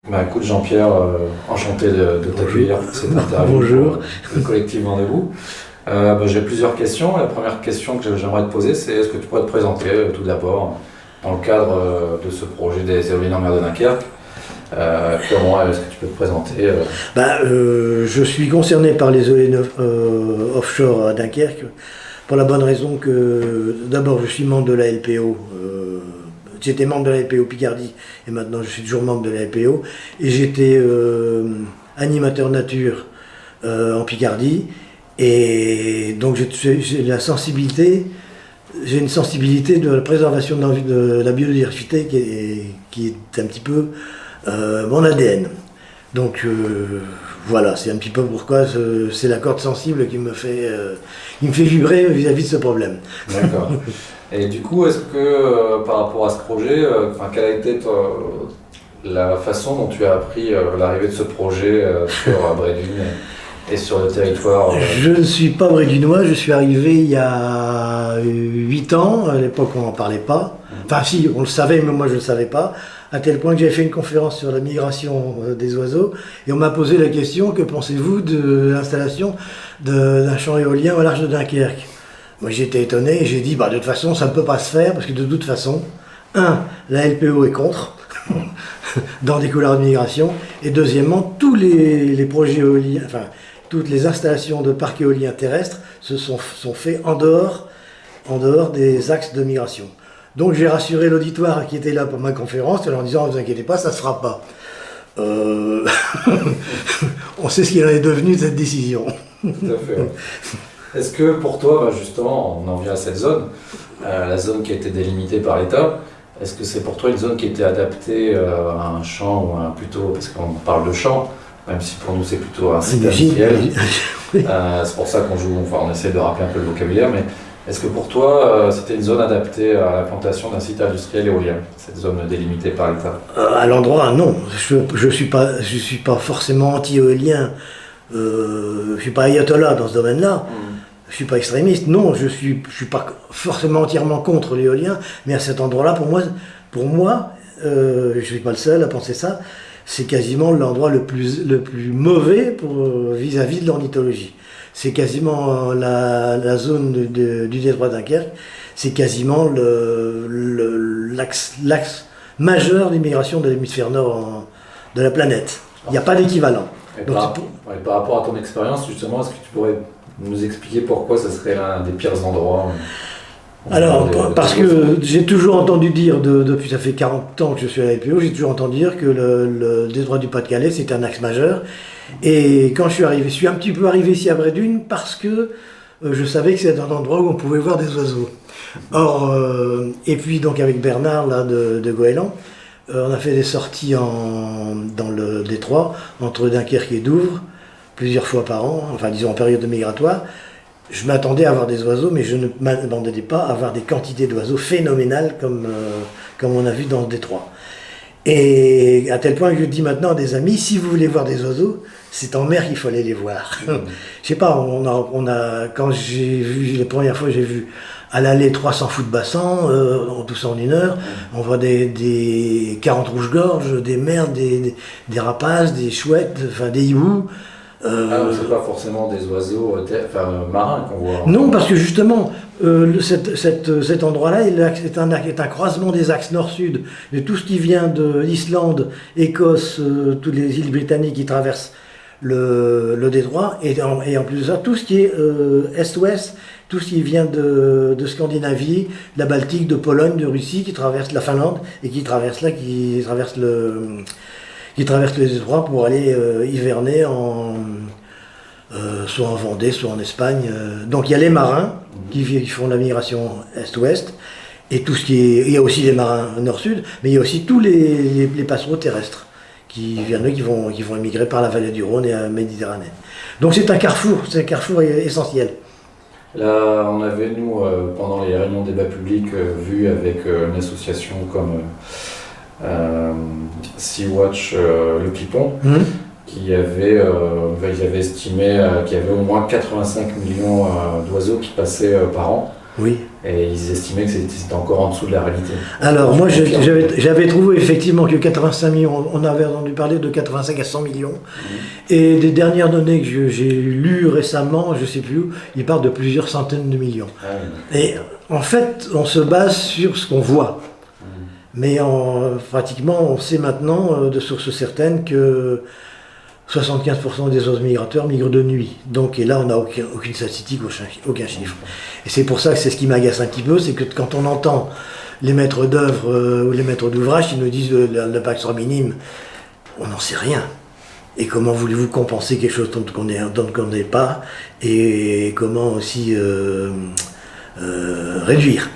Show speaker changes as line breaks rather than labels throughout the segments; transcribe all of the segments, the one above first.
Bah, écoute Jean-Pierre, enchanté de t'accueillir pour cette interview.
Bonjour.
Le collectif Vendez-vous. J'ai plusieurs questions. La première question que j'aimerais te poser, c'est est-ce que tu pourrais te présenter tout d'abord dans le cadre de ce projet des éoliennes en mer de Dunkerque. Comment est-ce que tu peux te présenter
Je suis concerné par les éoliennes offshore à Dunkerque pour la bonne raison que d'abord je suis membre de la LPO. J'étais membre de la LPO Picardie et maintenant je suis toujours membre de la LPO. Et j'étais animateur nature en Picardie. Et donc j'ai une sensibilité de la préservation de la biodiversité qui est un petit peu mon ADN. Donc voilà, c'est un petit peu pourquoi c'est la corde sensible qui me fait vibrer vis-à-vis de ce problème.
D'accord. Et du coup, est-ce que par rapport à ce projet, quelle a été la façon dont tu as appris l'arrivée de ce projet sur Brédune et sur le territoire
Je ne suis pas brédunois, je suis arrivé il y a 8 ans, à l'époque on n'en parlait pas. Enfin si, on le savait, mais moi je ne le savais pas, à tel point que j'avais fait une conférence sur la migration des oiseaux, et on m'a posé la question, que pensez-vous de l'installation d'un champ éolien au large de Dunkerque? Moi j'étais étonné et j'ai dit, de toute façon ça ne peut pas se faire, parce que de toute façon, la LPO est contre, dans des couloirs de migration, et deuxièmement, tous les projets éoliens, toutes les installations de parcs éoliens terrestres sont faits en dehors des axes de migration. Donc j'ai rassuré l'auditoire qui était là pour ma conférence en leur disant, ne vous inquiétez pas, ça ne se fera pas. On sait ce qu'il en est devenu de cette décision.
Tout à fait. Est-ce que pour toi, justement, on en vient à cette zone, la zone qui a été délimitée par l'État, est-ce que c'est pour toi une zone qui était adaptée à un champ ou plutôt, parce qu'on parle de champ, même si pour nous c'est plutôt un site industriel, c'est pour ça on essaie de rappeler un peu le vocabulaire, mais est-ce que pour toi c'était une zone adaptée à l'implantation d'un site industriel éolien, cette zone délimitée par l'État? À
l'endroit, non. Je suis pas forcément anti-éolien, je suis pas ayatollah dans ce domaine-là. Je suis pas extrémiste, non, je suis pas forcément entièrement contre l'éolien, mais à cet endroit-là, pour moi, je suis pas le seul à penser ça, c'est quasiment l'endroit le plus mauvais vis-à-vis de l'ornithologie. C'est quasiment la zone du détroit de Dunkerque, c'est quasiment l'axe majeur d'immigration de l'hémisphère nord de la planète. Il n'y a pas d'équivalent.
Par rapport à ton expérience, justement, est-ce que tu pourrais nous expliquer pourquoi ce serait l'un des pires endroits?
Alors, parce que j'ai toujours entendu dire, depuis ça fait 40 ans que je suis à la LPO, j'ai toujours entendu dire que le détroit du Pas-de-Calais c'était un axe majeur. Et quand je suis un petit peu arrivé ici à Brédune parce que je savais que c'était un endroit où on pouvait voir des oiseaux. Or, et puis donc avec Bernard là, de Goéland, on a fait des sorties dans le détroit entre Dunkerque et Douvres, plusieurs fois par an, disons en période migratoire. Je m'attendais à avoir des oiseaux, mais je ne m'attendais pas à avoir des quantités d'oiseaux phénoménales comme on a vu dans le détroit. Et à tel point que je dis maintenant à des amis, si vous voulez voir des oiseaux, c'est en mer qu'il faut aller les voir. Je sais pas, quand j'ai vu, la première fois j'ai vu à l'aller 300 fous de bassin, tout ça en 1 heure, on voit des 40 rouges-gorges, des merles, des rapaces, des chouettes, des hiboux.
C'est pas forcément des oiseaux marins qu'on voit.
Non, parce que justement, cet endroit-là est un croisement des axes nord-sud, de tout ce qui vient de l'Islande, Écosse, toutes les îles britanniques qui traversent le détroit, et en plus de ça, tout ce qui est est-ouest, tout ce qui vient de Scandinavie, de la Baltique, de Pologne, de Russie, qui traverse la Finlande, et qui traverse les détroits pour aller hiverner soit en Vendée, soit en Espagne. Donc il y a les marins qui font la migration est-ouest, et tout ce il y a aussi les marins nord-sud, mais il y a aussi tous les passereaux terrestres qui vont émigrer par la vallée du Rhône et la Méditerranée. Donc c'est un carrefour essentiel.
Là, on avait, nous, pendant les réunions de débat public, vu avec une association comme Sea-Watch Le Pipon, ils avaient estimé qu'il y avait au moins 85 millions d'oiseaux qui passaient par an
Oui.
Et ils estimaient que c'était encore en dessous de la réalité.
Alors moi j'avais trouvé effectivement que 85 millions, on avait entendu parler de 85 à 100 millions. Et des dernières données que j'ai lues récemment, je ne sais plus où, ils parlent de plusieurs centaines de millions. Et en fait, on se base sur ce qu'on voit. Mais pratiquement, on sait maintenant de sources certaines que 75% des oiseaux migrateurs migrent de nuit. Donc, et là, on n'a aucune statistique, aucun chiffre. Et c'est pour ça que c'est ce qui m'agace un petit peu, c'est que quand on entend les maîtres d'œuvre ou les maîtres d'ouvrage qui nous disent l'impact sera minime, on n'en sait rien. Et comment voulez-vous compenser quelque chose dont on n'est pas, et comment aussi réduire.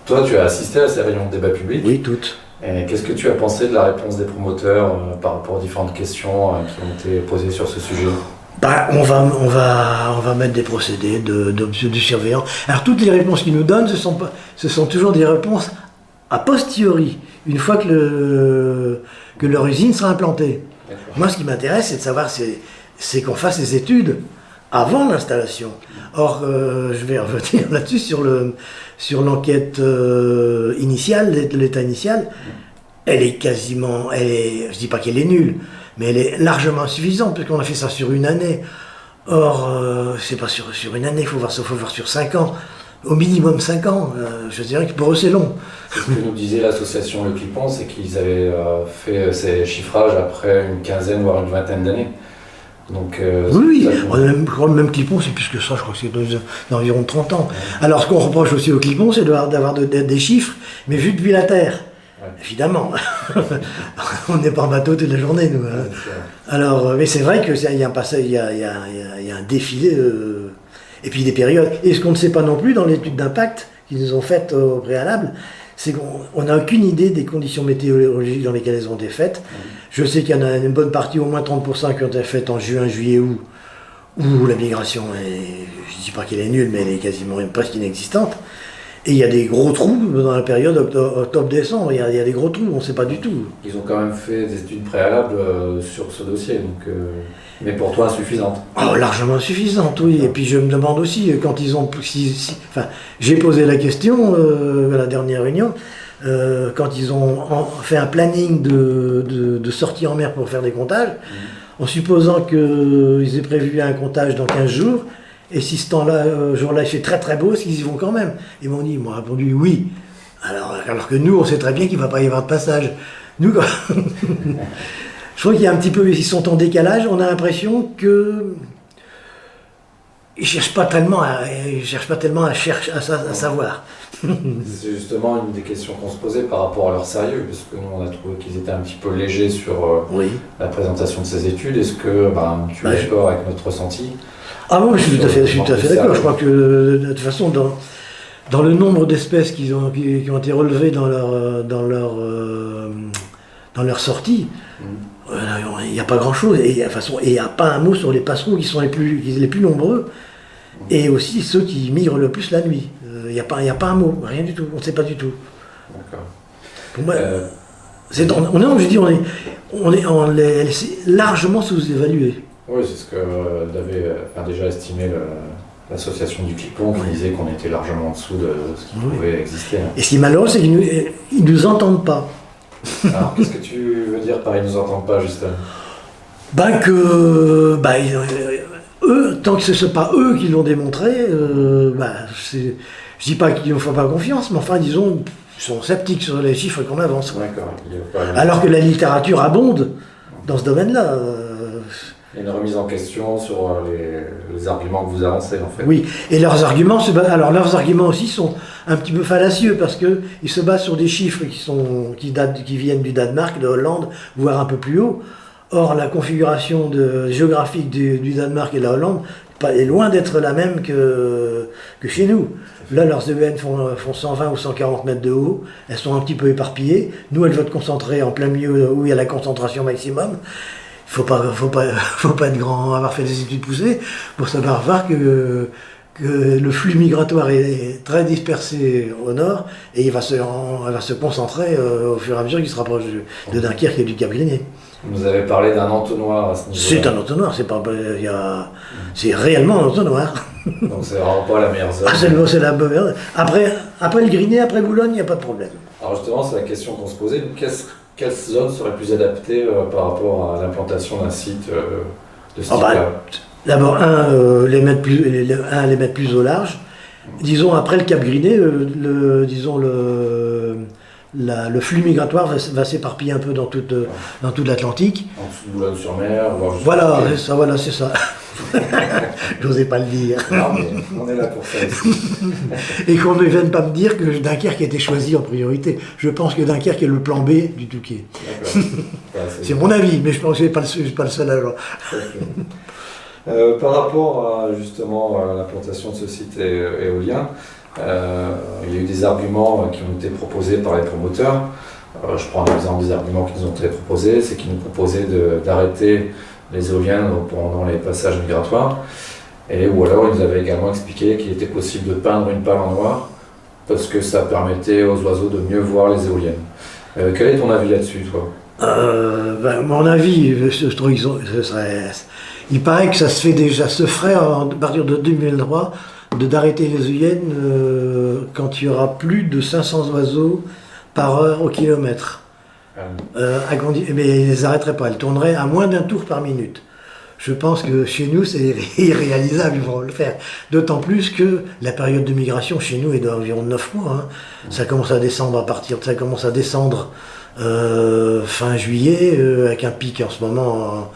Toi, tu as assisté à ces réunions de débat public?
Oui, toutes.
Et qu'est-ce que tu as pensé de la réponse des promoteurs par rapport aux différentes questions qui ont été posées sur ce sujet?
On va mettre des procédés de surveillance. Alors toutes les réponses qu'ils nous donnent, ce sont toujours des réponses a posteriori, une fois que leur usine sera implantée. Moi, ce qui m'intéresse, c'est de savoir, c'est qu'on fasse les études avant l'installation. Or, je vais revenir là-dessus sur l'enquête initiale, l'état initial. Elle est quasiment, je dis pas qu'elle est nulle, mais elle est largement insuffisante, parce qu'on a fait ça sur une année. Or, c'est pas sur une année, il faut voir sur 5 ans. Au minimum 5 ans, je dirais que pour eux c'est long.
Ce que nous disait l'association Le Clipon, c'est qu'ils avaient fait ces chiffrages après une quinzaine, voire une vingtaine d'années. Donc,
oui, le même Clipon, c'est plus que ça, je crois que c'est d'environ 30 ans. Alors ce qu'on reproche aussi au Clipon, c'est d'avoir des chiffres, mais vus depuis la Terre. Ouais. Évidemment, on n'est pas en bateau toute la journée, nous. Hein. Alors, mais c'est vrai qu'il y a un passage, il y a un défilé, et puis des périodes. Et ce qu'on ne sait pas non plus dans l'étude d'impact qu'ils nous ont faite au préalable, c'est qu'on n'a aucune idée des conditions météorologiques dans lesquelles elles ont été faites. Je sais qu'il y en a une bonne partie, au moins 30%, qui ont été faites en juin, juillet, août, où la migration est, je ne dis pas qu'elle est nulle, mais elle est quasiment presque inexistante. Et il y a des gros trous dans la période octobre-décembre, il y a des gros trous, on ne sait pas du tout.
Ils ont quand même fait des études préalables sur ce dossier, donc, mais pour toi insuffisantes.
Oh, largement insuffisantes, oui. Et puis je me demande aussi, quand ils ont... j'ai posé la question à la dernière réunion, quand ils ont fait un planning de sortie en mer pour faire des comptages, en supposant qu'ils aient prévu un comptage dans 15 jours, et si ce temps-là, jour-là, il fait très très beau, est-ce qu'ils y vont quand même? Ils m'ont répondu oui. Alors que nous, on sait très bien qu'il ne va pas y avoir de passage. Nous, je crois qu'il y a un petit peu, ils sont en décalage, on a l'impression que ils ne cherchent pas tellement à savoir.
C'est justement une des questions qu'on se posait par rapport à leur sérieux, parce que nous on a trouvé qu'ils étaient un petit peu légers sur la présentation de ces études. Est-ce que tu es d'accord avec notre ressenti?
Ah bon, je suis tout à fait d'accord. Je crois que de toute façon, dans le nombre d'espèces qui ont été relevées dans leur sortie, il n'y a pas grand-chose. Et de toute façon, il n'y a pas un mot sur les passereaux qui sont les plus nombreux, et aussi ceux qui migrent le plus la nuit. Il n'y a pas un mot, rien du tout. On ne sait pas du tout.
D'accord.
Pour moi, on est largement sous-évalué.
Oui, c'est ce que avait déjà estimé l'association du Clipon, qui disait qu'on était largement en dessous de ce qui pouvait exister.
Et ce qui est malheureux, c'est qu'ils ne nous entendent pas.
Alors, qu'est-ce que tu veux dire par ils ne nous entendent pas, justement?
Eux, tant que ce n'est pas eux qui l'ont démontré, je ne dis pas qu'ils ne font pas confiance, mais enfin, disons, ils sont sceptiques sur les chiffres qu'on avance.
D'accord.
Alors que la littérature abonde dans ce domaine-là.
Il y a une remise en question sur les arguments que vous avancez, en fait.
Oui, et leurs arguments aussi sont un petit peu fallacieux, parce qu'ils se basent sur des chiffres qui viennent du Danemark, de Hollande, voire un peu plus haut. Or, la configuration géographique du Danemark et de la Hollande est loin d'être la même que chez nous. Là, leurs EN font 120 ou 140 mètres de haut, elles sont un petit peu éparpillées. Nous, elles veulent concentrer en plein milieu où il y a la concentration maximum. Il ne faut pas être grand, avoir fait des études poussées pour savoir que le flux migratoire est très dispersé au nord, et elle va se concentrer au fur et à mesure qu'il se rapproche de Dunkerque et du Cap Grigné.
Vous avez parlé d'un entonnoir à ce niveau-là.
C'est un entonnoir, c'est réellement un entonnoir.
Donc c'est vraiment pas la meilleure zone.
Ah, c'est la bonne. Après le Grinet, après Boulogne, il n'y a pas de problème.
Alors justement, c'est la question qu'on se posait. Quelle zone serait plus adaptée par rapport à l'implantation d'un site de ce type-là?
D'abord, les mettre plus au large. Disons, après le Cap Grinet, le flux migratoire va s'éparpiller un peu dans toute l'Atlantique.
En dessous de Boulogne-sur-Mer, voire jusqu'à
Voilà, c'est ça. J'osais pas le dire.
Non, mais on est là pour ça aussi.
Et qu'on ne vienne pas me dire que Dunkerque a été choisi en priorité. Je pense que Dunkerque est le plan B du Touquet.
D'accord.
C'est mon avis, mais je pense que je ne suis pas le seul alors.
Par rapport à justement à l'implantation de ce site éolien, il y a eu des arguments qui ont été proposés par les promoteurs. Je prends l'exemple des arguments qui nous ont été proposés, c'est qu'ils nous proposaient d'arrêter les éoliennes pendant les passages migratoires, ou alors ils nous avaient également expliqué qu'il était possible de peindre une pale en noir parce que ça permettait aux oiseaux de mieux voir les éoliennes. Quel est ton avis là-dessus, toi?
Mon avis, il paraît que ça se ferait à partir de 2003 d'arrêter les éoliennes quand il y aura plus de 500 oiseaux par heure au kilomètre. Mais ils ne les arrêteraient pas, elles tourneraient à moins d'un tour par minute. Je pense que chez nous, c'est irréalisable, ils vont le faire. D'autant plus que la période de migration chez nous est d'environ 9 mois. Hein. Ça commence à descendre fin juillet, avec un pic en ce moment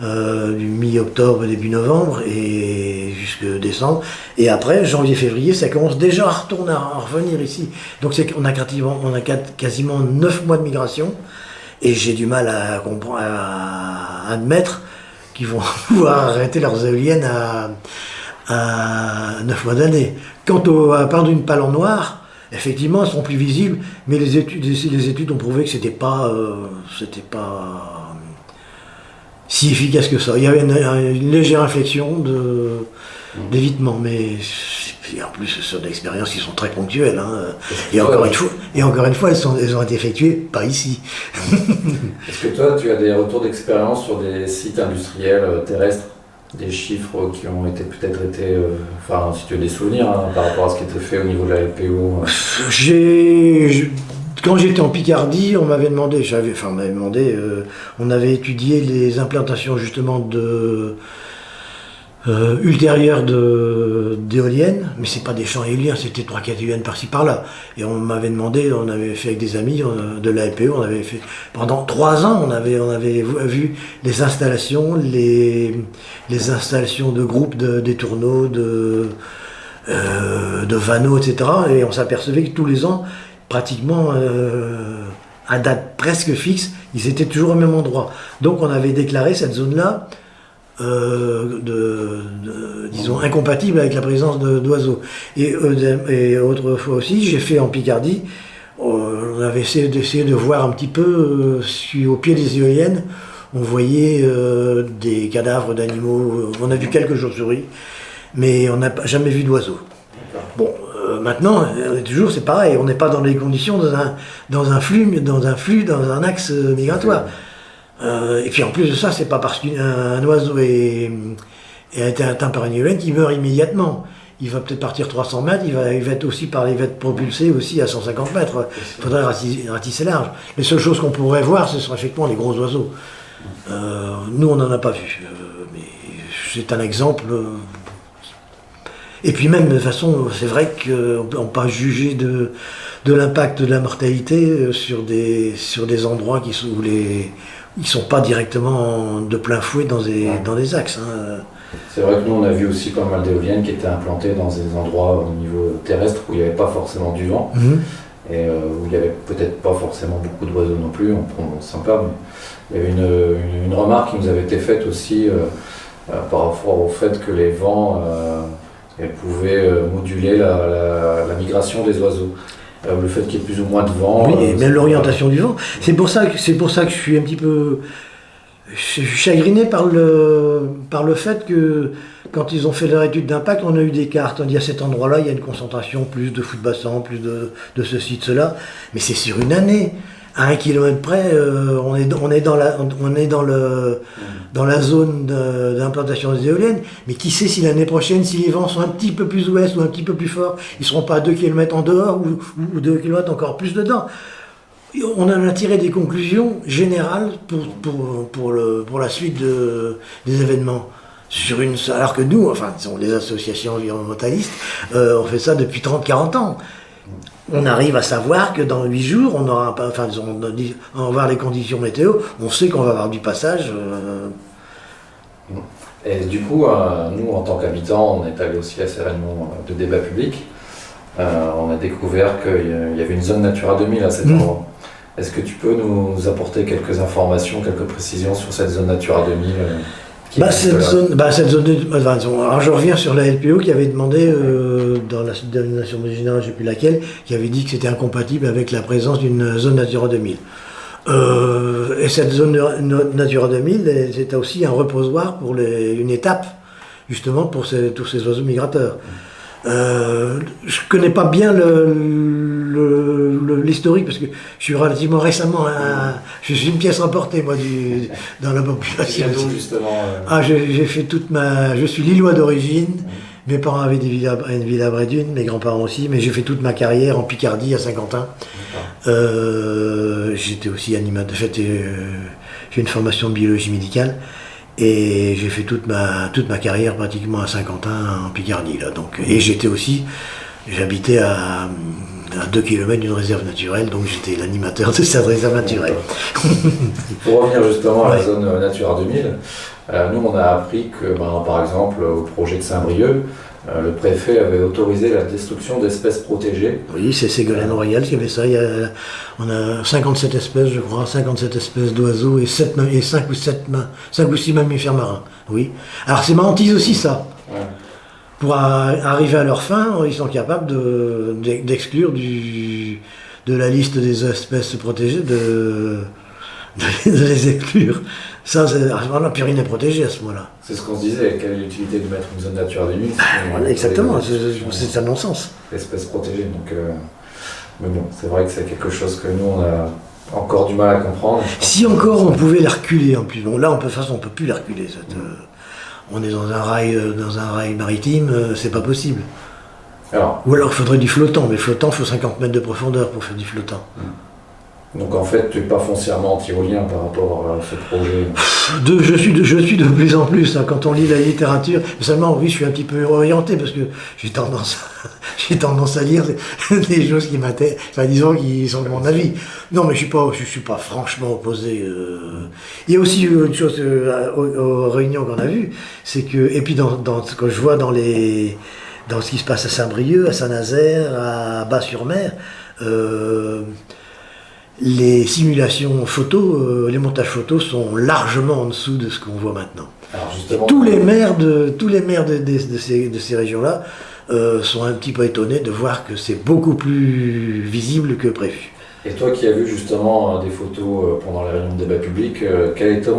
du mi-octobre, début novembre et jusque décembre. Et après, janvier-février, ça commence déjà à revenir ici. Donc on a quasiment 9 mois de migration. Et j'ai du mal à admettre qu'ils vont pouvoir arrêter leurs éoliennes à 9 mois d'année. Quant à peindre une pale en noir, effectivement, elles sont plus visibles, mais les études ont prouvé que c'était pas si efficace que ça. Il y avait une légère inflexion d'évitement, mais en plus ce sont des expériences qui sont très ponctuelles. Hein. Et encore une fois, elles ont été effectuées pas ici.
Est-ce que toi, tu as des retours d'expérience sur des sites industriels terrestres, des chiffres qui ont peut-être été, si tu as des souvenirs par rapport à ce qui était fait au niveau de la LPO?
Quand j'étais en Picardie, on avait étudié les implantations justement ultérieures d'éoliennes, mais c'est pas des champs éoliens, c'était 3-4 éoliennes par-ci par-là. Et on m'avait demandé, on avait fait avec des amis de la LPO, on avait fait pendant 3 ans, on avait vu les installations, les installations de groupes des tourneaux, de vanneaux, etc. Et on s'apercevait que tous les ans, pratiquement à date presque fixe, ils étaient toujours au même endroit. Donc on avait déclaré cette zone-là disons incompatible avec la présence d'oiseaux. Et autrefois aussi, j'ai fait en Picardie, on avait essayé de voir un petit peu au pied des éoliennes, on voyait des cadavres d'animaux, on a vu quelques chauves-souris, mais on n'a jamais vu d'oiseaux. Bon, maintenant, toujours c'est pareil, on n'est pas dans les conditions dans un axe migratoire. Et puis en plus de ça, c'est pas parce qu'un oiseau a été atteint par une éolienne qu'il meurt immédiatement. Il va peut-être partir 300 mètres, il va être propulsé aussi à 150 mètres. Il faudrait ratisser large. Les seules choses qu'on pourrait voir, ce seraient effectivement les gros oiseaux. Nous, on n'en a pas vu. Mais c'est un exemple. Et puis même, de toute façon, c'est vrai qu'on ne peut pas juger de l'impact de la mortalité sur des endroits qui sont pas directement de plein fouet dans des axes. Hein.
C'est vrai que nous, on a vu aussi pas mal d'éoliennes qui étaient implantées dans des endroits au niveau terrestre où il n'y avait pas forcément du vent, et où il n'y avait peut-être pas forcément beaucoup d'oiseaux non plus, on s'en parle. Mais il y avait une remarque qui nous avait été faite aussi par rapport au fait que les vents pouvaient moduler la migration des oiseaux. Le fait qu'il y ait plus ou moins de vent.
Oui, et même l'orientation du vent. C'est pour ça que je suis un petit peu chagriné par le fait que quand ils ont fait leur étude d'impact, on a eu des cartes. On dit à cet endroit-là, il y a une concentration plus de fous de bassin, plus de ceci, de cela. Mais c'est sur une année. à 1 kilomètre près, on est dans la zone d'implantation des éoliennes, mais qui sait si l'année prochaine, si les vents sont un petit peu plus ouest ou un petit peu plus forts, ils ne seront pas à 2 kilomètres en dehors ou 2 kilomètres encore plus dedans. On en a tiré des conclusions générales pour la suite des événements. Alors que nous, enfin, ce sont des associations environnementalistes, on fait ça depuis 30-40 ans. On arrive à savoir que dans 8 jours, on aura, enfin, on va voir les conditions météo, on sait qu'on va avoir du passage.
Et du coup, nous, en tant qu'habitants, on est allé aussi à ces réunions de débat public. On a découvert qu'il y avait une zone Natura 2000 à cet endroit. Est-ce que tu peux nous apporter quelques informations, quelques précisions sur cette zone Natura 2000
cette zone, alors je reviens sur la LPO qui avait demandé, dans la dénomination générale, je ne sais plus laquelle, qui avait dit que c'était incompatible avec la présence d'une zone Natura 2000. Et cette zone Natura 2000, c'était aussi un reposoir pour une étape, justement, pour tous ces oiseaux migrateurs. Je connais pas bien l'historique parce que je suis relativement récemment je suis une pièce rapportée moi dans la population. J'ai fait je suis lillois d'origine. Mes parents avaient une villa à Brédune, mes grands-parents aussi, mais j'ai fait toute ma carrière en Picardie à Saint-Quentin. J'étais aussi animateur. J'ai une formation de biologie médicale. Et j'ai fait toute ma carrière pratiquement à Saint-Quentin en Picardie là. Donc, et j'habitais à 2 km d'une réserve naturelle, donc j'étais l'animateur de cette réserve naturelle.
Pour revenir justement à la zone Natura 2000, nous on a appris que par exemple au projet de Saint-Brieuc, le préfet avait autorisé la destruction d'espèces protégées.
Oui, c'est Ségolène Royal qui avait ça. On a 57 espèces, je crois, 57 espèces d'oiseaux et 5 ou 6 mammifères marins. Oui. Alors c'est ma hantise aussi ça. Ouais. Pour arriver à leur fin, ils sont capables d'exclure de la liste des espèces protégées, de les exclure. Ça, plus rien n'est protégé à ce moment-là.
C'est ce qu'on se disait, quelle est l'utilité de mettre une zone Natura 2000
exactement, c'est un non-sens.
Espèces protégées, donc... Mais bon, c'est vrai que c'est quelque chose que nous, on a encore du mal à comprendre.
Si encore on pouvait la reculer en plus. Bon, là, de toute façon, on ne peut plus la reculer. On est dans un rail maritime, c'est pas possible. Ou alors il faudrait du flottant, mais flottant, il faut 50 mètres de profondeur pour faire du flottant.
Donc en fait, tu n'es pas foncièrement anti-éolien par rapport à ce projet.
Je suis de plus en plus, hein, quand on lit la littérature. Seulement, oui, je suis un petit peu orienté parce que j'ai tendance à lire des choses qui m'intéressent, enfin, disons, qui sont de mon avis. Non, mais je suis pas franchement opposé. Il y a aussi une chose aux réunions qu'on a vues, c'est que, et puis quand je vois dans ce qui se passe à Saint-Brieuc, à Saint-Nazaire, à Bas-sur-Mer, les simulations photos, les montages photos sont largement en dessous de ce qu'on voit maintenant. Alors tous les maires de ces régions-là sont un petit peu étonnés de voir que c'est beaucoup plus visible que prévu.
Et toi qui as vu justement des photos pendant la réunion de débat public, quel a été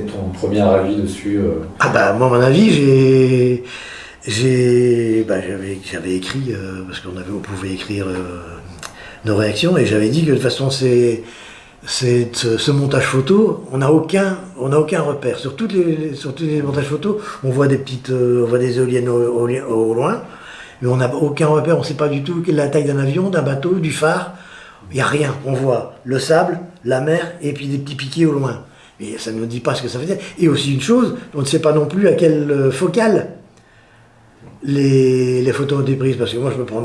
ton premier avis dessus
Moi, mon avis, j'avais écrit, parce qu'on pouvait écrire nos réactions, et j'avais dit que de toute façon, ce montage photo, on n'a aucun repère. Sur tous les montages photos, on voit des éoliennes au loin, mais on n'a aucun repère, on ne sait pas du tout quelle est la taille d'un avion, d'un bateau, du phare. Il n'y a rien. On voit le sable, la mer, et puis des petits piquets au loin. Mais ça ne nous dit pas ce que ça veut dire. Et aussi une chose, on ne sait pas non plus à quelle focale les photos ont été prises, parce que moi je me prends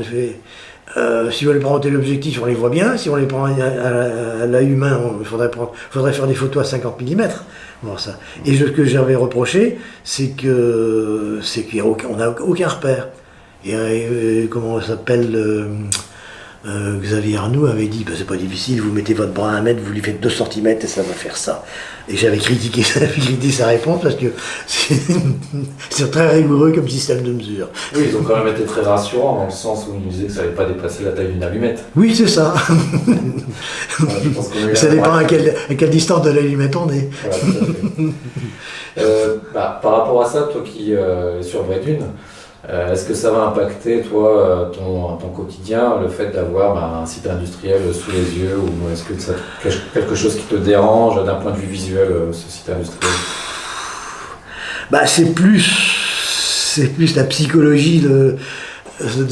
si on les prend au téléobjectif, on les voit bien. Si on les prend à l'œil humain, il faudrait faire des photos à 50 mm. Bon, ça. Et ce que j'avais reproché, c'est qu'on n'a aucun repère. Et comment ça s'appelle Xavier Arnoux avait dit, c'est pas difficile, vous mettez votre bras à 1 mètre, vous lui faites 2 cm et ça va faire ça. Et j'avais critiqué sa réponse parce que c'est très rigoureux comme système de mesure.
Oui, ils ont quand même été très rassurants dans le sens où ils nous disaient que ça n'allait pas dépasser la taille d'une allumette.
Oui, c'est ça. Ça dépend à quelle distance de l'allumette on est.
Voilà, tout à fait. Par rapport à ça, toi qui es sur Brédune, Est-ce que ça va impacter, toi, ton quotidien, le fait d'avoir un site industriel sous les yeux, ou est-ce que c'est quelque chose qui te dérange d'un point de vue visuel, ce site industriel?
C'est plus la psychologie de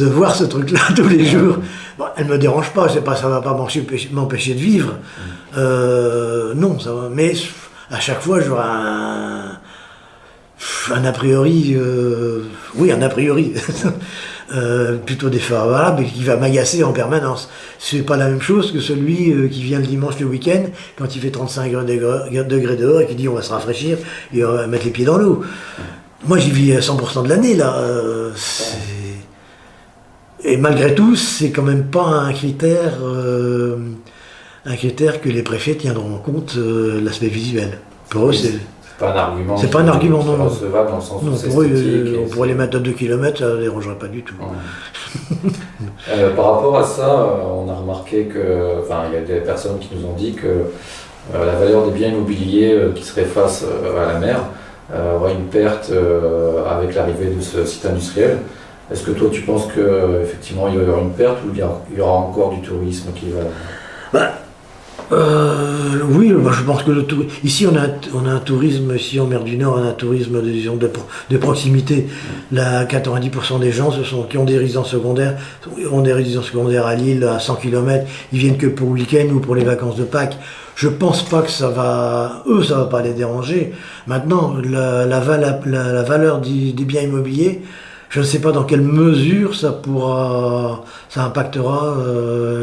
voir ce truc-là tous les jours. Bon, elle me dérange pas, ça va pas m'empêcher de vivre. Non, ça va. Mais à chaque fois, j'aurai un a priori, un a priori, plutôt défavorable et qui va m'agacer en permanence. C'est pas la même chose que celui qui vient le dimanche le week-end quand il fait 35 degrés dehors et qui dit on va se rafraîchir et on va mettre les pieds dans l'eau. Moi j'y vis à 100% de l'année là. Et malgré tout, c'est quand même pas un critère que les préfets tiendront en compte, l'aspect visuel. Pour eux, c'est
pas un argument.
C'est pas un argument, non.
Recevable dans le sens où c'est
pour eux,
esthétique.
On pourrait les mettre à 2 km, ça ne dérangerait pas du tout.
Par rapport à ça, on a remarqué que, il y a des personnes qui nous ont dit que la valeur des biens immobiliers qui seraient face à la mer aurait une perte avec l'arrivée de ce site industriel. Est-ce que toi tu penses qu'effectivement il y aura une perte ou il y aura encore du tourisme qui va...
Oui, je pense que ici on a un tourisme, ici en mer du Nord, on a un tourisme de proximité. Là, 90% des gens qui ont des résidences secondaires, à Lille, à 100 km, ils viennent que pour le week-end ou pour les vacances de Pâques. Je pense pas que ça va pas les déranger. Maintenant, la valeur des biens immobiliers, je ne sais pas dans quelle mesure ça impactera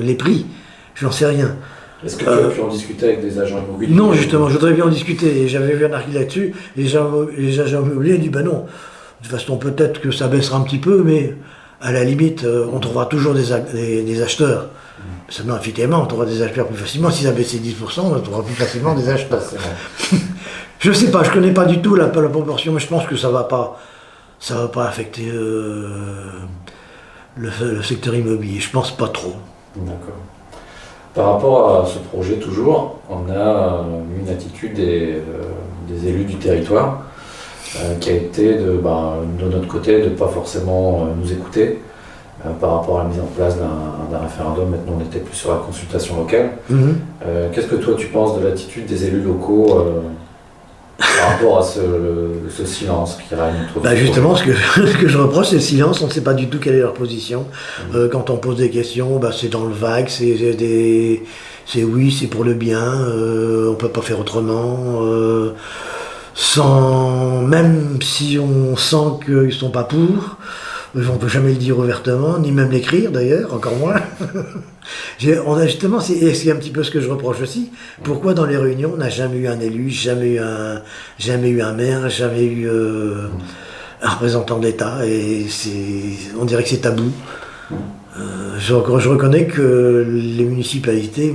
les prix. J'en sais rien.
Est-ce que tu as pu en discuter avec des agents immobiliers?
Non, justement, je voudrais bien en discuter. Et j'avais vu un article là-dessus. Les agents immobiliers disent non. De toute façon, peut-être que ça baissera un petit peu, mais à la limite, on trouvera toujours des acheteurs. Seulement, effectivement, on trouvera des acheteurs plus facilement. Si ça baissait 10%, on trouvera plus facilement des acheteurs. Je ne sais pas, je ne connais pas du tout la proportion, mais je pense que ça va pas affecter le secteur immobilier. Je pense pas trop.
D'accord. Par rapport à ce projet toujours, on a une attitude des élus du territoire qui a été de notre côté de ne pas forcément nous écouter par rapport à la mise en place d'un référendum. Maintenant on était plus sur la consultation locale. Qu'est-ce que toi tu penses de l'attitude des élus locaux par rapport à ce silence qui règne autour de
justement, ce que je reproche, c'est le silence. On ne sait pas du tout quelle est leur position. Quand on pose des questions, c'est dans le vague, c'est oui, c'est pour le bien, on ne peut pas faire autrement. Même si on sent qu'ils ne sont pas pour, on ne peut jamais le dire ouvertement, ni même l'écrire d'ailleurs, encore moins. On a justement, c'est un petit peu ce que je reproche aussi. Pourquoi dans les réunions on n'a jamais eu un élu, jamais eu un maire, jamais eu un représentant de l'État, et on dirait que c'est tabou. Je reconnais que les municipalités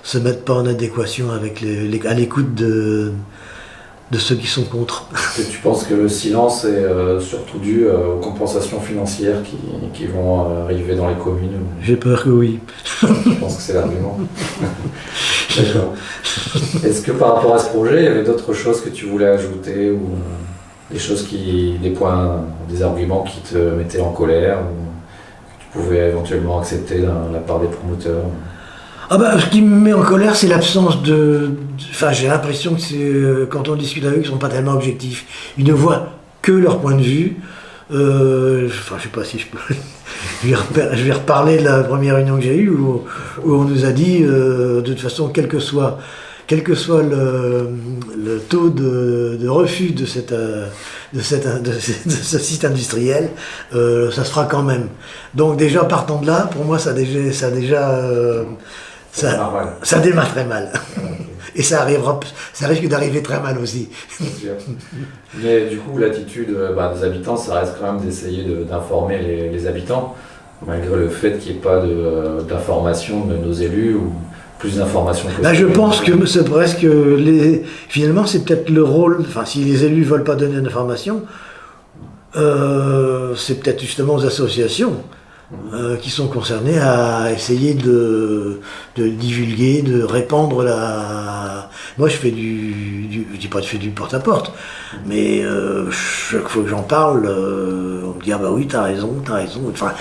se mettent pas en adéquation à l'écoute de ceux qui sont contre.
Et tu penses que le silence est surtout dû aux compensations financières qui vont arriver dans les communes?
J'ai peur que oui.
Je pense que c'est l'argument. D'accord. Est-ce que par rapport à ce projet, il y avait d'autres choses que tu voulais ajouter ou des arguments qui te mettaient en colère ou que tu pouvais éventuellement accepter de la part des promoteurs?
Ce qui me met en colère, c'est l'absence j'ai l'impression que quand on discute avec eux, ils ne sont pas tellement objectifs. Ils ne voient que leur point de vue. Je sais pas si je peux... je vais reparler de la première réunion que j'ai eue où on nous a dit, de toute façon, quel que soit le taux de refus de ce site industriel, ça se fera quand même. Donc déjà, partant de là, pour moi, ça démarre très mal. Et ça risque d'arriver très mal aussi.
Mais du coup, l'attitude des habitants, ça reste quand même d'essayer d'informer les habitants, malgré le fait qu'il n'y ait pas d'information de nos élus ou plus d'informations.
Je pense que c'est presque finalement, c'est peut-être le rôle. Si les élus ne veulent pas donner d'informations, c'est peut-être justement aux associations qui sont concernés à essayer de divulguer, de répandre la... Moi je fais je dis pas je fais du porte-à-porte, mais chaque fois que j'en parle, on me dit ah bah oui t'as raison, enfin...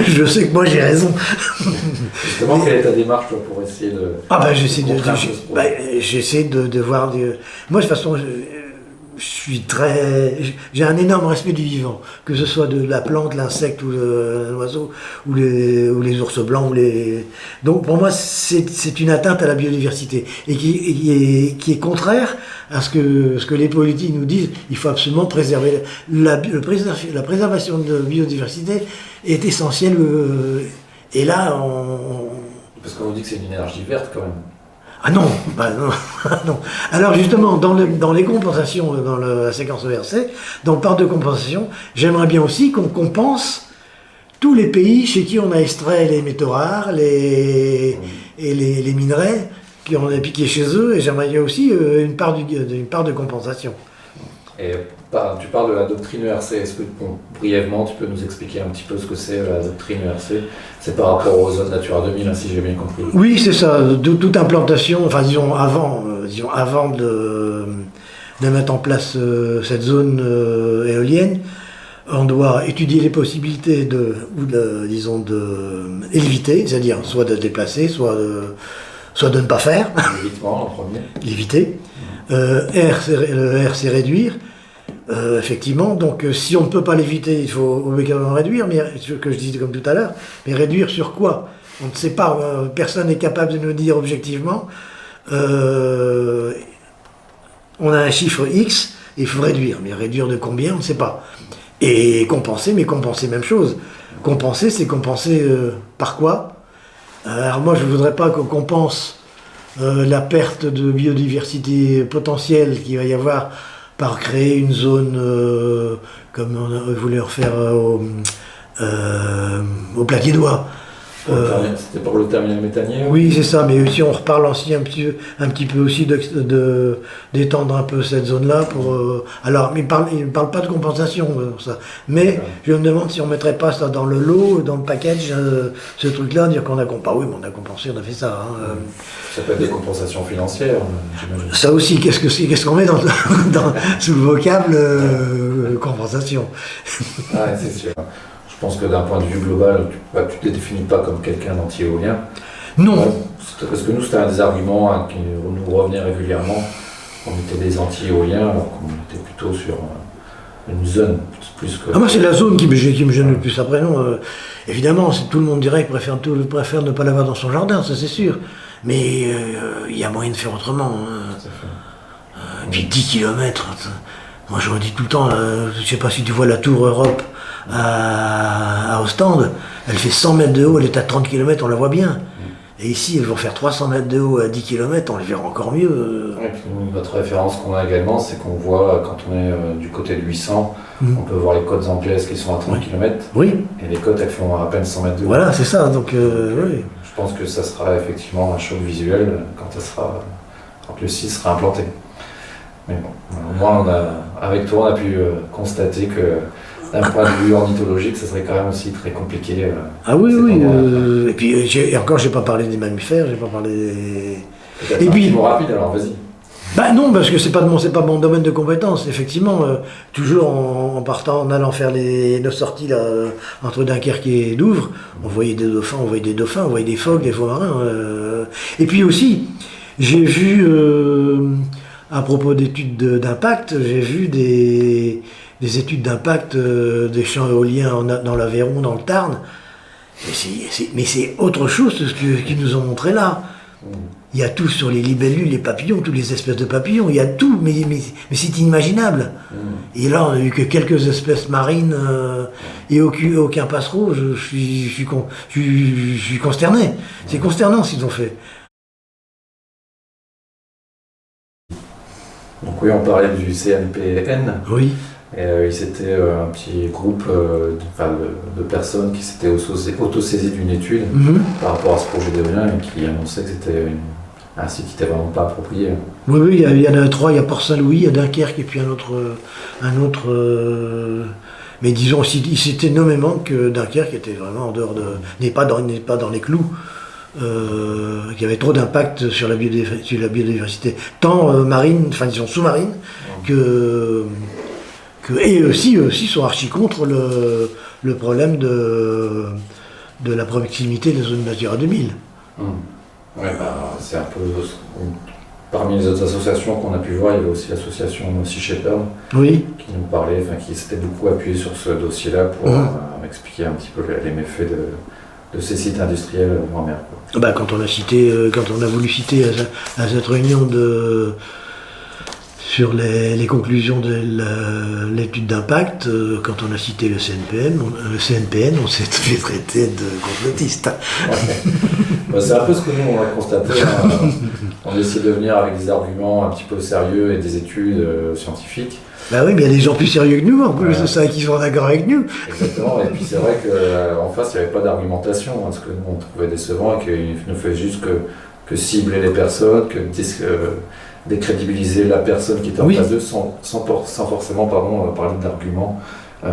je sais que moi j'ai raison.
Justement, quelle est ta démarche toi, pour essayer de...
Ah bah j'essaie de voir... Moi de toute façon... j'ai un énorme respect du vivant, que ce soit de la plante, l'insecte ou l'oiseau, ou les ours blancs, donc pour moi c'est une atteinte à la biodiversité, et qui est contraire à ce que les politiques nous disent. Il faut absolument préserver, la préservation de la biodiversité est essentielle, et là
Parce qu'on nous dit que c'est une énergie verte quand même.
Ah non, non. Alors justement, dans les compensations, dans la séquence ERC, dans le parc de compensation, j'aimerais bien aussi qu'on compense tous les pays chez qui on a extrait les métaux rares, et les minerais qui ont piqué chez eux, et j'aimerais bien aussi une part de compensation.
Et tu parles de la doctrine ERC, est-ce que brièvement tu peux nous expliquer un petit peu ce que c'est la doctrine ERC? C'est par rapport aux zones Natura 2000, hein, si j'ai bien compris.
Oui, c'est ça, toute implantation, enfin disons avant de mettre en place cette zone éolienne, on doit étudier les possibilités de l'éviter, c'est-à-dire soit de déplacer, soit de ne pas faire.
L'évitement en premier.
L'éviter. Le R, c'est réduire. Effectivement, donc si on ne peut pas l'éviter, il faut obligatoirement réduire, mais ce que je disais comme tout à l'heure, mais réduire sur quoi? On ne sait pas, personne n'est capable de nous dire objectivement. On a un chiffre X, et il faut réduire, mais réduire de combien, on ne sait pas. Et compenser, même chose. Compenser, c'est compenser par quoi? Alors moi, je ne voudrais pas qu'on compense la perte de biodiversité potentielle qu'il va y avoir par créer une zone comme on voulait refaire au Plaquidois.
C'était pour le terminal méthanier?
Oui, c'est ça, mais si on reparle aussi un petit peu aussi d'étendre un peu cette zone-là pour... alors, il ne parle pas de compensation, ça. Mais je me demande si on ne mettrait pas ça dans le lot, dans le package, ce truc-là, dire qu'on a compensé. Oui, mais on a compensé, on a fait ça. Hein.
Ça peut être des compensations financières, j'imagine.
Ça aussi, qu'est-ce qu'on met sous le vocable compensation?
Ah, c'est sûr. Je pense que d'un point de vue global, tu ne te définis pas comme quelqu'un d'anti-éolien.
Non.
Parce que nous, c'était un des arguments qui nous revenait régulièrement. On était des anti-éoliens, alors qu'on était plutôt sur une zone plus que...
Ah, moi, c'est la zone qui me gêne le plus. Après, non, évidemment, tout le monde dirait qu'il préfère ne pas l'avoir dans son jardin, ça c'est sûr. Mais il y a moyen de faire autrement. Et puis 10 km. Moi, je dis tout le temps, je ne sais pas si tu vois la tour Europe à Ostende, elle fait 100 mètres de haut, elle est à 30 km, on la voit bien. Et ici, elles vont faire 300 mètres de haut à 10 km, on les verra encore mieux.
Et puis notre référence qu'on a également, c'est qu'on voit, quand on est du côté de 800, on peut voir les côtes anglaises qui sont à 30 km.
Oui.
Et les côtes, elles font à peine 100 mètres de haut.
Voilà, c'est ça. Donc, oui.
Je pense que ça sera effectivement un choc visuel quand le site sera implanté. Mais bon, au moins, avec toi, on a pu constater que d'un point de vue ornithologique, ça serait quand même aussi très compliqué.
Ah oui, oui. Et puis, encore, j'ai pas parlé des mammifères, j'ai pas parlé des...
Et puis, un petit mot rapide, alors vas-y.
Bah non, parce que c'est pas mon domaine de compétence. Effectivement, toujours en allant faire nos sorties là, entre Dunkerque et Douvres, on voyait des dauphins, on voyait des phoques, des faux marins. Et puis aussi, j'ai vu, à propos d'études d'impact, j'ai vu des études d'impact des champs éoliens dans l'Aveyron, dans le Tarn. Mais c'est autre chose que ce qu'ils nous ont montré là. Il y a tout sur les libellules, les papillons, toutes les espèces de papillons, il y a tout, mais c'est inimaginable. Et là, on n'a eu que quelques espèces marines et aucun passereau, je suis consterné. C'est consternant ce qu'ils ont fait.
Donc oui, on parlait du CNPN.
Oui.
Et c'était un petit groupe de personnes qui s'étaient auto-saisies d'une étude par rapport à ce projet d'éolien et qui annonçait que c'était un site qui n'était vraiment pas approprié.
Oui, il y en a trois, il y a Port-Saint-Louis, il y a Dunkerque et puis un autre Mais disons aussi, il s'était nommément que Dunkerque était vraiment en dehors de, n'est pas dans les clous, qu'il y avait trop d'impact sur la biodiversité, tant marine, enfin disons sous-marine, et eux aussi sont archi contre le problème de la proximité des zones Natura 2000.
Ouais, c'est un peu. Parmi les autres associations qu'on a pu voir, il y avait aussi l'association Sea Shepherd,
oui,
qui nous parlait, qui s'était beaucoup appuyé sur ce dossier-là pour expliquer un petit peu les méfaits de ces sites industriels en mer.
Quand on a voulu citer à cette réunion sur les conclusions de l'étude d'impact, quand on a cité le CNPN, on s'est fait traiter de complotiste.
C'est un peu ce que nous on a constaté. On essaie de venir avec des arguments un petit peu sérieux et des études scientifiques.
Bah oui, mais il y a des gens plus sérieux que nous, en plus, c'est ça, qui sont d'accord avec nous.
Exactement, et puis c'est vrai qu'en face, il n'y avait pas d'argumentation, ce que nous on trouvait décevant, et qu'il ne fait juste que cibler les personnes, que décrédibiliser la personne qui était en face d'eux sans forcément parler d'arguments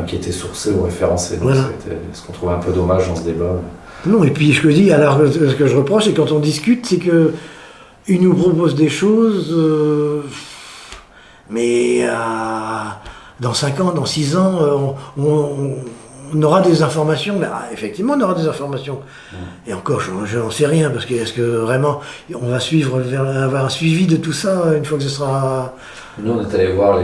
qui étaient sourcés ou référencés. Donc c'était ce qu'on trouvait un peu dommage dans ce débat.
Non, et puis ce que je dis, alors ce que je reproche, c'est quand on discute, c'est qu'ils nous proposent des choses, mais dans 5 ans, dans 6 ans, on aura des informations, mais effectivement on aura des informations. Et encore, je n'en sais rien, parce que est-ce que vraiment on va avoir un suivi de tout ça une fois que ce sera...
Nous on est allé voir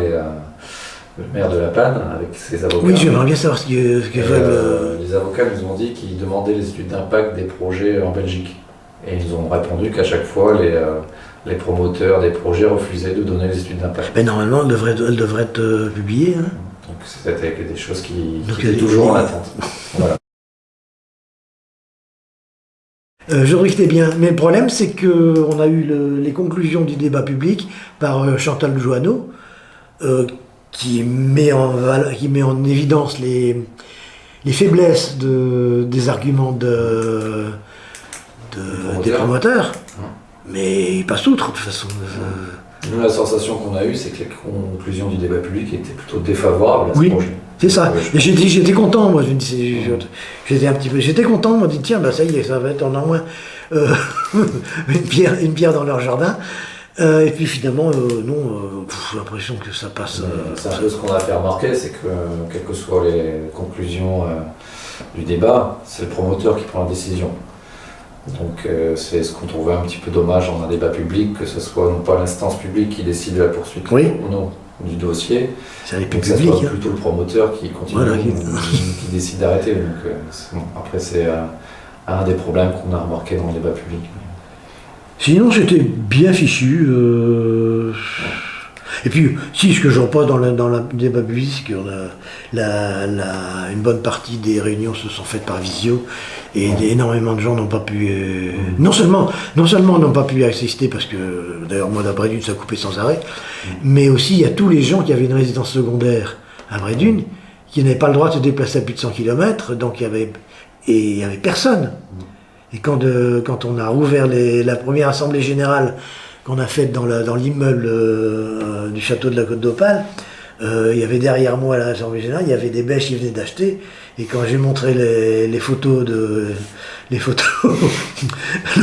le maire de La Panne avec ses avocats.
Oui, j'aimerais bien savoir ce qu'ils veulent.
Les avocats nous ont dit qu'ils demandaient les études d'impact des projets en Belgique. Et ils nous ont répondu qu'à chaque fois les promoteurs des projets refusaient de donner les études d'impact.
Mais normalement elles devraient être publiées. Hein.
Donc c'était des choses qui étaient toujours en attente. Voilà.
Je trouvais que c'était bien, mais le problème c'est qu'on a eu les conclusions du débat public par Chantal Joanneau, qui met en évidence les faiblesses des arguments des promoteurs, mais ils passent outre de toute façon.
Nous, la sensation qu'on a eue, c'est que les conclusions du débat public étaient plutôt défavorables à ce projet.
C'est ça. Et j'étais content, moi. J'étais content. On m'a dit tiens, ça y est, ça va être en moins une pierre dans leur jardin. Et puis finalement, non. J'ai l'impression que ça passe.
C'est un peu ce qu'on a fait remarquer, c'est que quelles que soient les conclusions du débat, c'est le promoteur qui prend la décision. Donc c'est ce qu'on trouvait un petit peu dommage dans un débat public, que ce soit non pas l'instance publique qui décide de la poursuite ou non du dossier,
mais
que ce soit plutôt le promoteur qui continue, qui décide d'arrêter. Donc après c'est un des problèmes qu'on a remarqué dans le débat public.
Sinon j'étais bien fichu. Et puis, ce que je vois pas dans le débat public, c'est que une bonne partie des réunions se sont faites par visio, et énormément de gens n'ont pas pu... Non seulement n'ont pas pu assister, parce que, d'ailleurs, moi, à Brédune, ça a coupé sans arrêt, mais aussi, il y a tous les gens qui avaient une résidence secondaire à Brédune, qui n'avaient pas le droit de se déplacer à plus de 100 km, donc il y avait personne. Et quand on a rouvert la première assemblée générale qu'on a faite dans l'immeuble du château de la Côte d'Opale, il y avait derrière moi à l'Assemblée générale, il y avait des bêches qui venaient d'acheter, et quand j'ai montré les photos, le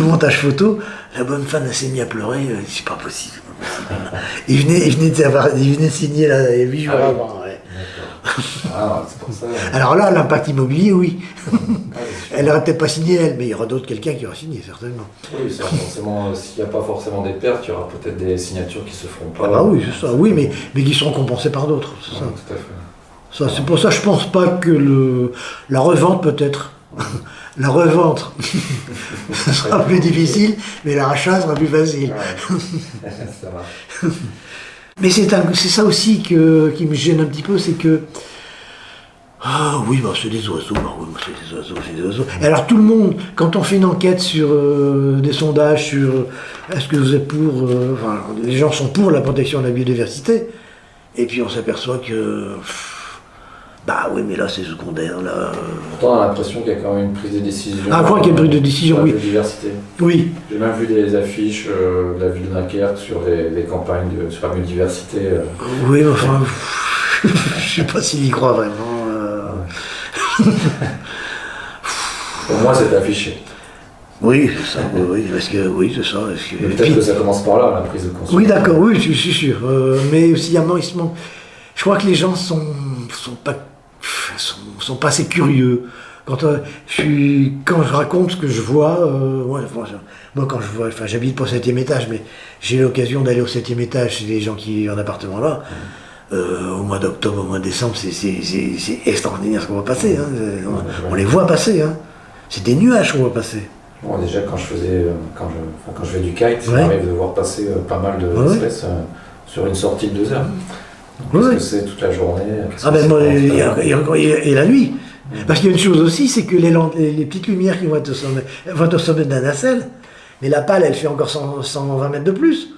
montage photo, la bonne femme s'est mise à pleurer, elle dit c'est pas possible. Il venait signer 8 jours avant. Ouais.
C'est pour ça.
Alors là, l'impact immobilier, oui. Elle n'aurait peut-être pas signé, elle, mais il y aura quelqu'un qui aura signé, certainement.
Oui, forcément, s'il n'y a pas forcément des pertes, il y aura peut-être des signatures qui se feront pas.
Ah oui, c'est ça, oui, mais qui seront compensées par d'autres, c'est ça.
Tout à fait.
Ça, c'est pour ça que je pense pas que la revente peut-être. La revente sera plus difficile, mais l'achat sera plus facile.
Ouais. Ça marche.
Mais c'est ça aussi qui me gêne un petit peu, c'est que c'est des oiseaux, c'est des oiseaux. Et alors tout le monde, quand on fait une enquête sur des sondages sur est-ce que vous êtes pour, les gens sont pour la protection de la biodiversité, et puis on s'aperçoit que oui, mais là c'est secondaire, là.
Pourtant, on a l'impression qu'il y a quand même une prise de décision.
Ah, je crois qu'il y a une prise de décision,
sur
oui.
La biodiversité.
Oui.
J'ai même vu des affiches de la ville de Dunkerque sur les campagnes sur la biodiversité.
Oui, mais enfin, je sais pas s'il y croit vraiment.
Pour moi, c'est affiché.
Oui, ça, oui, parce que oui, c'est ça.
Peut-être que ça commence par là, la prise de conscience.
Oui, d'accord, oui, je suis sûr. Mais aussi, je crois que les gens sont pas assez curieux. Quand je raconte ce que je vois, moi quand je vois, enfin j'habite pas au 7e étage, mais j'ai l'occasion d'aller au 7e étage chez les gens qui ont un appartement là. Au mois d'octobre, au mois de décembre, c'est extraordinaire ce qu'on voit passer. Hein. On les voit passer. Hein. C'est des nuages qu'on voit passer.
Bon, déjà, quand je fais du kite, ça m'arrive de voir passer pas mal d'espèces sur une sortie de 2 heures. Qu'est-ce que c'est toute la journée?
Et la nuit. Parce qu'il y a une chose aussi, c'est que les petites lumières qui vont au sommet d'un nacelle, mais la pale, elle fait encore 120 mètres de plus.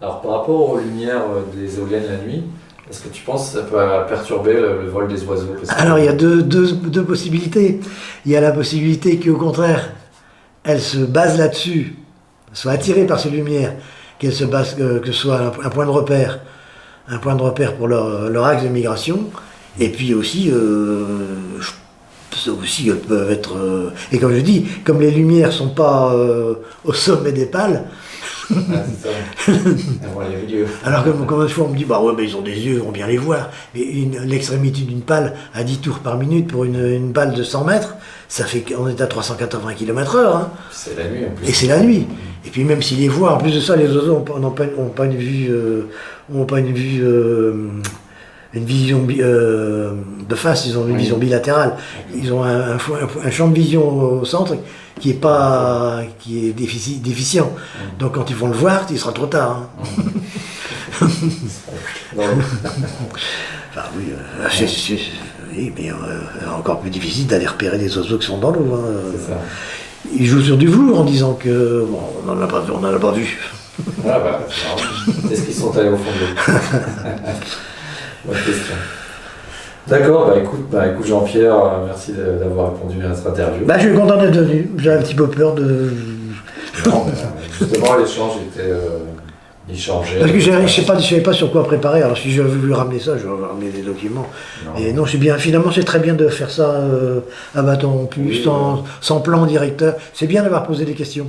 Alors, par rapport aux lumières des éoliennes la nuit, est-ce que tu penses que ça peut perturber le vol des oiseaux?
Alors, il y a deux possibilités. Il y a la possibilité qu'au contraire, elles se basent là-dessus, soient attirées par ces lumières, qu'elles se basent, que ce soit un point de repère pour leur axe de migration. Et puis aussi, peuvent être... et comme je dis, comme les lumières ne sont pas au sommet des pales,
c'est ça.
alors que une fois on me dit, bah ouais, mais ils ont des yeux, on bien les voir. Mais l'extrémité d'une pale à 10 tours par minute pour une balle de 100 mètres, ça fait qu'on est à 380 km/h. Hein.
C'est la nuit en plus.
Et c'est la nuit. Et puis même s'ils les voient, en plus de ça, les oiseaux n'ont pas une vue... une vision de face, ils ont une vision bilatérale. Ils ont un champ de vision au centre qui est déficient. Donc quand ils vont le voir, il sera trop tard. Hein. Enfin, oui, oui, mais encore plus difficile d'aller repérer des oiseaux qui sont dans l'eau. Hein.
C'est ça.
Ils jouent sur du velours en disant que bon, on n'en a pas vu.
Ah bah, est-ce qu'ils sont allés au fond de l'eau? Bonne question. D'accord, bah écoute Jean-Pierre, merci d'avoir répondu à notre interview.
Bah, je suis content d'être venu. J'ai un petit peu peur de...
Non, justement, l'échange était... il changeait.
Parce que je savais pas sur quoi préparer. Alors si j'avais voulu ramener ça, j'aurais ramené des documents. Non. Et non, c'est bien. Finalement, c'est très bien de faire ça à bâton rompu, sans plan directeur. C'est bien d'avoir posé des questions.